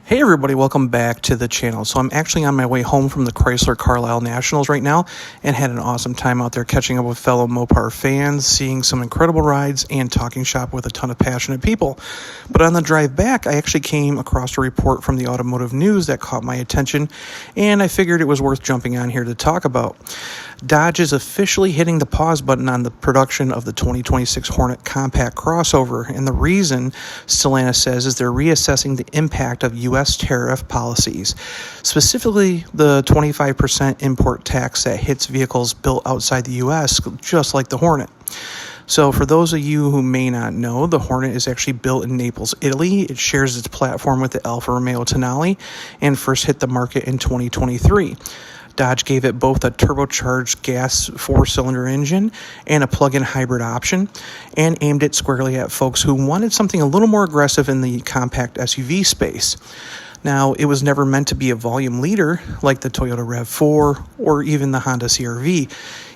Hey everybody, welcome back to the channel. So I'm actually on my way home from the Chrysler Carlisle Nationals right now and had an awesome time out there catching up with fellow Mopar fans, seeing some incredible rides, and talking shop with a ton of passionate people. But on the drive back, I actually came across a report from the Automotive News that caught my attention, and I figured it was worth jumping on here to talk about. Dodge is officially hitting the pause button on the production of the 2026 Hornet compact crossover, and the reason, Stellantis says, is they're reassessing the impact of U.S. tariff policies, specifically the 25% import tax that hits vehicles built outside the U.S., just like the Hornet. So for those of you who may not know, the Hornet is actually built in Naples, Italy. It shares its platform with the Alfa Romeo Tonale and first hit the market in 2023. Dodge gave it both a turbocharged gas 4-cylinder engine and a plug-in hybrid option, and aimed it squarely at folks who wanted something a little more aggressive in the compact SUV space. Now, it was never meant to be a volume leader like the Toyota RAV4 or even the Honda CR-V.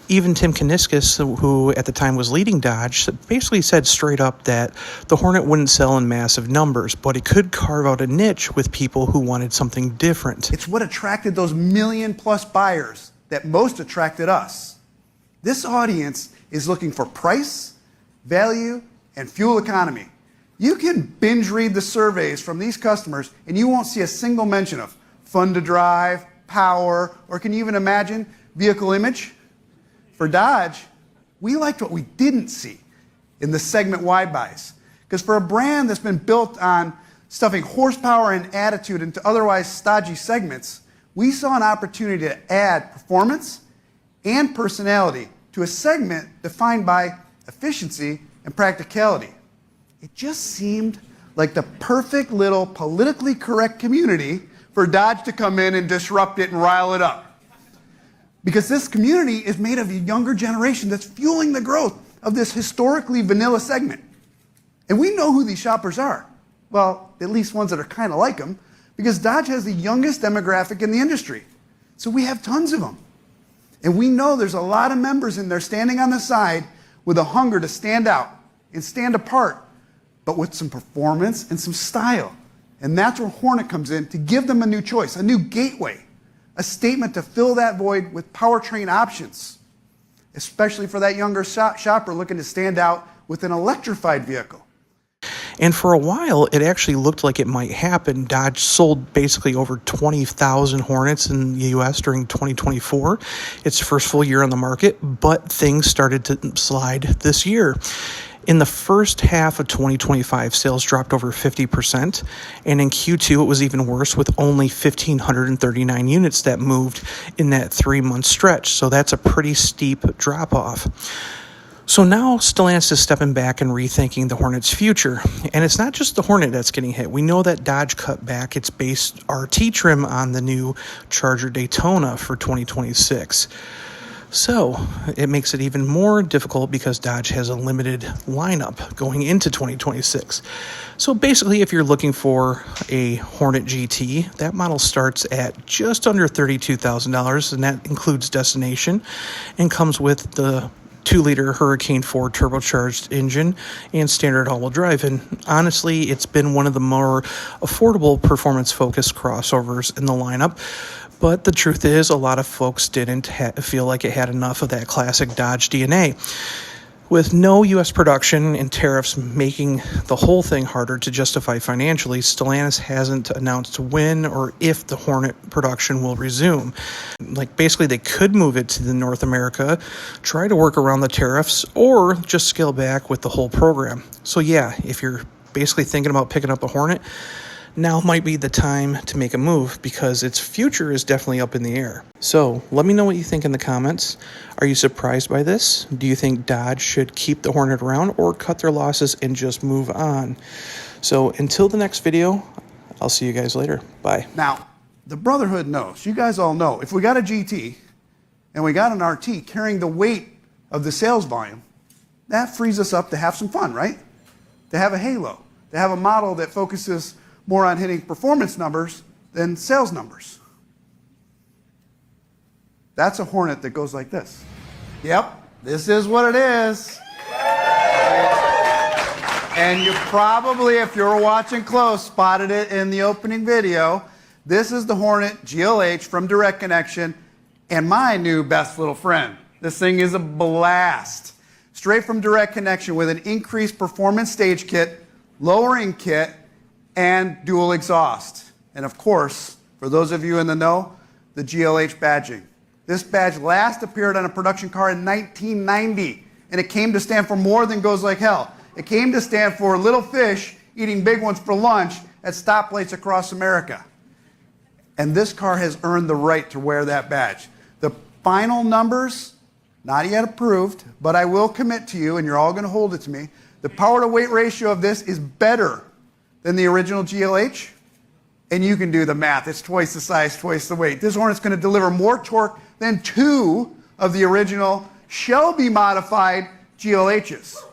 Even Tim Kuniskis, who at the time was leading Dodge, basically said straight up that the Hornet wouldn't sell in massive numbers, but it could carve out a niche with people who wanted something different. It's what attracted those million-plus buyers that most attracted us. This audience is looking for price, value, and fuel economy. You can binge read the surveys from these customers, and you won't see a single mention of fun to drive, power, or can you even imagine vehicle image? For Dodge, we liked what we didn't see in the segment-wide buys. Because for a brand that's been built on stuffing horsepower and attitude into otherwise stodgy segments, we saw an opportunity to add performance and personality to a segment defined by efficiency and practicality. It just seemed like the perfect little politically correct community for Dodge to come in and disrupt it and rile it up. Because this community is made of a younger generation that's fueling the growth of this historically vanilla segment. And we know who these shoppers are. Well, at least ones that are kind of like them, because Dodge has the youngest demographic in the industry. So we have tons of them. And we know there's a lot of members in there standing on the side with a hunger to stand out and stand apart, but with some performance and some style. And that's where Hornet comes in to give them a new choice, a new gateway. A statement to fill that void with powertrain options, especially for that younger shopper looking to stand out with an electrified vehicle. And for a while, it actually looked like it might happen. Dodge sold basically over 20,000 Hornets in the U.S. during 2024, its first full year on the market, but things started to slide this year. In the first half of 2025, sales dropped over 50%, and in Q2 it was even worse with only 1,539 units that moved in that 3-month stretch, so that's a pretty steep drop-off. So now Stellantis is stepping back and rethinking the Hornet's future, and it's not just the Hornet that's getting hit. We know that Dodge cut back its base RT trim on the new Charger Daytona for 2026. So it makes it even more difficult because Dodge has a limited lineup going into 2026. So basically, if you're looking for a Hornet GT, that model starts at just under $32,000, and that includes destination and comes with the 2-liter Hurricane 4 turbocharged engine and standard all-wheel drive. And honestly, it's been one of the more affordable performance-focused crossovers in the lineup. But the truth is, a lot of folks didn't feel like it had enough of that classic Dodge DNA. With no U.S. production and tariffs making the whole thing harder to justify financially, Stellantis hasn't announced when or if the Hornet production will resume. Basically, they could move it to North America, try to work around the tariffs, or just scale back with the whole program. So yeah, if you're basically thinking about picking up a Hornet, now might be the time to make a move because its future is definitely up in the air. So let me know what you think in the comments. Are you surprised by this? Do you think Dodge should keep the Hornet around or cut their losses and just move on? So until the next video, I'll see you guys later. Bye. Now, the Brotherhood knows, you guys all know, if we got a GT and we got an RT carrying the weight of the sales volume, that frees us up to have some fun, right? To have a halo, to have a model that focuses more on hitting performance numbers than sales numbers. That's a Hornet that goes like this. Yep, this is what it is. And you probably, if you were watching close, spotted it in the opening video. This is the Hornet GLH from Direct Connection and my new best little friend. This thing is a blast. Straight from Direct Connection with an increased performance stage kit, lowering kit, and dual exhaust. And of course, for those of you in the know, the GLH badging. This badge last appeared on a production car in 1990, and it came to stand for more than goes like hell. It came to stand for little fish eating big ones for lunch at stoplights across America. And this car has earned the right to wear that badge. The final numbers, not yet approved, but I will commit to you, and you're all going to hold it to me, the power to weight ratio of this is better than the original GLH. And you can do the math. It's twice the size, twice the weight. This Hornet's going to deliver more torque than 2 of the original Shelby modified GLHs.